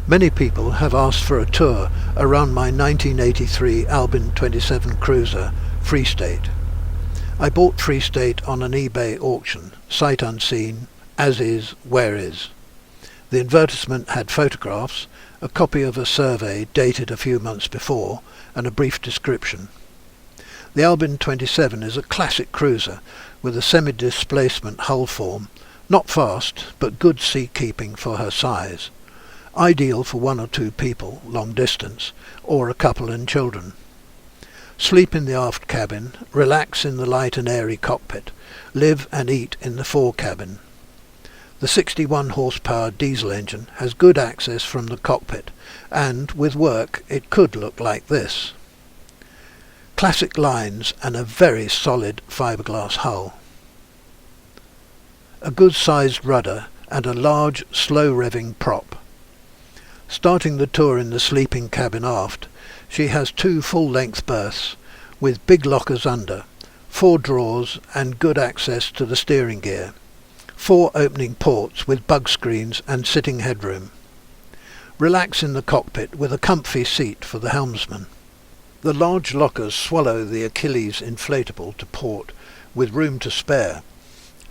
Many people have asked for a tour around my 1983 Albin 27 cruiser, Free State. I bought Free State on an eBay auction, sight unseen, as is, where is. The advertisement had photographs, a copy of a survey dated a few months before, and a brief description. The Albin 27 is a classic cruiser with a semi-displacement hull form, not fast but good sea keeping for her size. Ideal for 1 or 2 people, long distance, or a couple and children. Sleep in the aft cabin, relax in the light and airy cockpit, live and eat in the fore cabin. The 61 horsepower diesel engine has good access from the cockpit, and with work it could look like this. Classic lines and a very solid fiberglass hull. A good sized rudder and a large slow revving prop. Starting the tour in the sleeping cabin aft, she has 2 full-length berths, with big lockers under, 4 drawers and good access to the steering gear, 4 opening ports with bug screens and sitting headroom. Relax in the cockpit with a comfy seat for the helmsman. The large lockers swallow the Achilles inflatable to port with room to spare,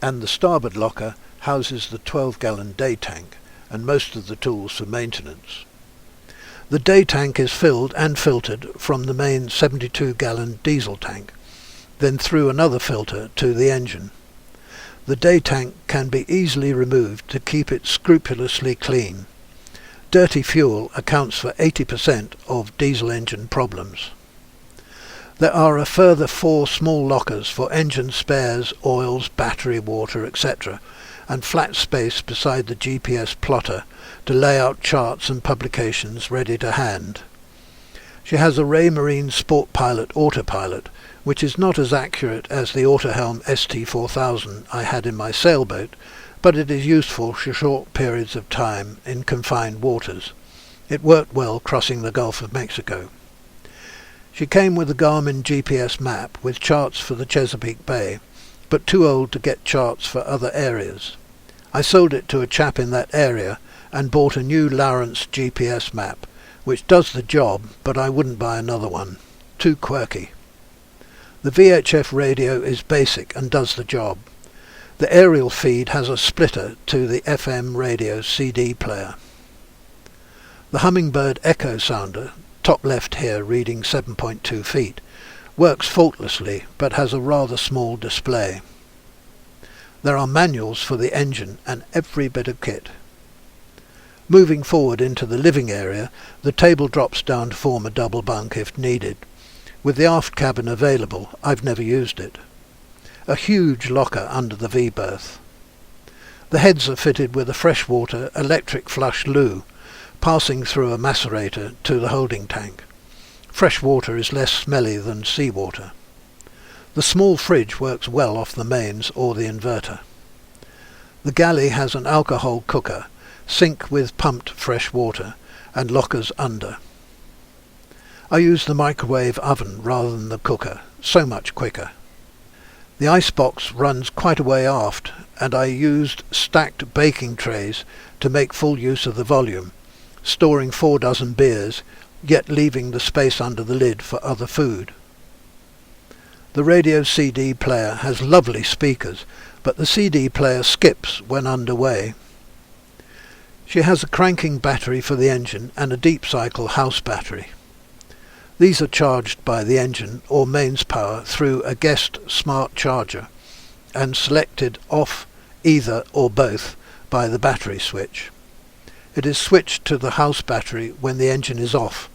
and the starboard locker houses the 12-gallon day tank and most of the tools for maintenance. The day tank is filled and filtered from the main 72-gallon diesel tank, then through another filter to the engine. The day tank can be easily removed to keep it scrupulously clean. Dirty fuel accounts for 80% of diesel engine problems. There are a further 4 small lockers for engine spares, oils, battery, water, etc., and flat space beside the GPS plotter to lay out charts and publications ready to hand. She has a Raymarine Sport Pilot autopilot, which is not as accurate as the Autohelm ST4000 I had in my sailboat, but it is useful for short periods of time in confined waters. It worked well crossing the Gulf of Mexico. She came with a Garmin GPS map with charts for the Chesapeake Bay, but too old to get charts for other areas. I sold it to a chap in that area and bought a new Lawrence GPS map, which does the job, but I wouldn't buy another one. Too quirky. The VHF radio is basic and does the job. The aerial feed has a splitter to the FM radio CD player. The Hummingbird Echo sounder, top left here reading 7.2 feet, works faultlessly but has a rather small display. There are manuals for the engine and every bit of kit. Moving forward into the living area, the table drops down to form a double bunk if needed. With the aft cabin available, I've never used it. A huge locker under the V-berth. The heads are fitted with a freshwater electric flush loo, passing through a macerator to the holding tank. Fresh water is less smelly than seawater. The small fridge works well off the mains or the inverter. The galley has an alcohol cooker, sink with pumped fresh water, and lockers under. I use the microwave oven rather than the cooker, so much quicker. The icebox runs quite a way aft, and I used stacked baking trays to make full use of the volume, storing 4 dozen beers, yet leaving the space under the lid for other food. The radio CD player has lovely speakers, but the CD player skips when underway. She has a cranking battery for the engine and a deep cycle house battery. These are charged by the engine or mains power through a guest smart charger and selected off either or both by the battery switch. It is switched to the house battery when the engine is off,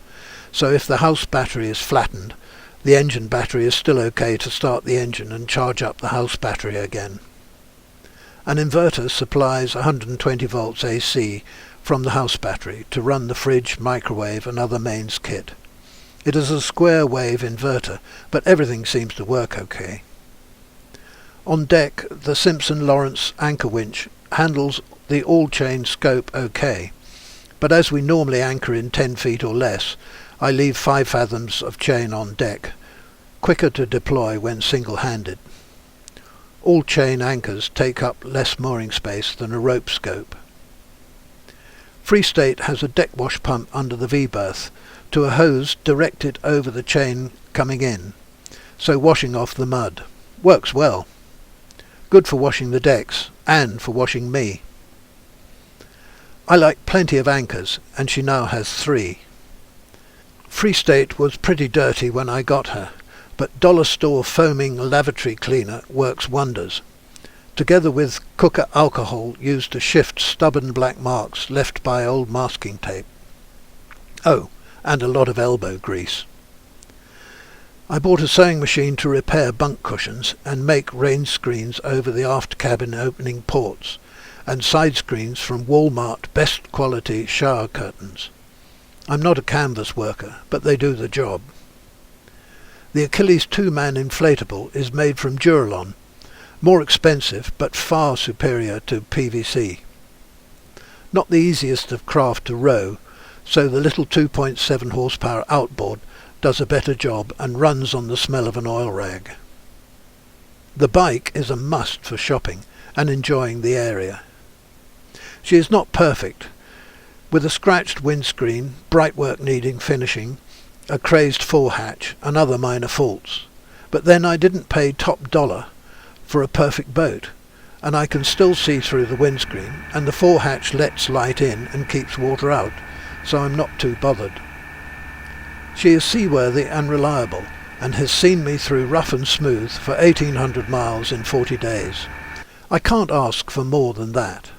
so if the house battery is flattened, the engine battery is still okay to start the engine and charge up the house battery again. An inverter supplies 120 volts AC from the house battery to run the fridge, microwave and other mains kit. It is a square wave inverter, but everything seems to work okay. On deck, the Simpson-Lawrence anchor winch handles the all-chain scope okay, but as we normally anchor in 10 feet or less, I leave 5 fathoms of chain on deck, quicker to deploy when single-handed. All chain anchors take up less mooring space than a rope scope. Free State has a deck wash pump under the V-berth to a hose directed over the chain coming in, so washing off the mud. Works well. Good for washing the decks and for washing me. I like plenty of anchors, and she now has 3. Free State was pretty dirty when I got her, but dollar store foaming lavatory cleaner works wonders, together with cooker alcohol used to shift stubborn black marks left by old masking tape. Oh, and a lot of elbow grease. I bought a sewing machine to repair bunk cushions and make rain screens over the aft cabin opening ports, and side screens from Walmart best quality shower curtains. I'm not a canvas worker, but they do the job. The Achilles 2-man inflatable is made from Duralon, more expensive but far superior to PVC. Not the easiest of craft to row, so the little 2.7 horsepower outboard does a better job and runs on the smell of an oil rag. The bike is a must for shopping and enjoying the area. She is not perfect, with a scratched windscreen, bright work needing finishing, a crazed forehatch and other minor faults. But then I didn't pay top dollar for a perfect boat, and I can still see through the windscreen, and the forehatch lets light in and keeps water out, so I'm not too bothered. She is seaworthy and reliable, and has seen me through rough and smooth for 1,800 miles in 40 days. I can't ask for more than that.